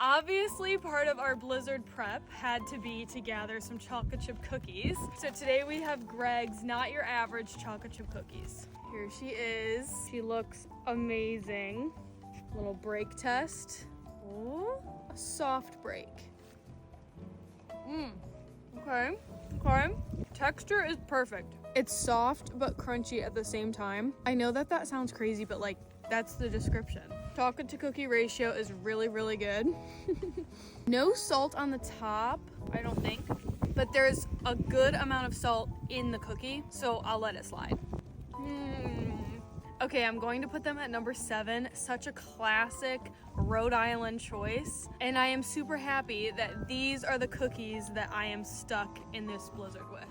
Obviously, part of our Blizzard prep had to be to gather some chocolate chip cookies. So today we have Greg's Not Your Average chocolate chip cookies. Here she is. She looks amazing. Little break test. Ooh, a soft break. Okay. Texture is perfect. It's soft but crunchy at the same time. I know that sounds crazy, but like that's the description. Chocolate to cookie ratio is really, really good. No salt on the top, I don't think, but there's a good amount of salt in the cookie, so I'll let it slide. Okay, I'm going to put them at number 7. Such a classic Rhode Island choice. And I am super happy that these are the cookies that I am stuck in this Blizzard with.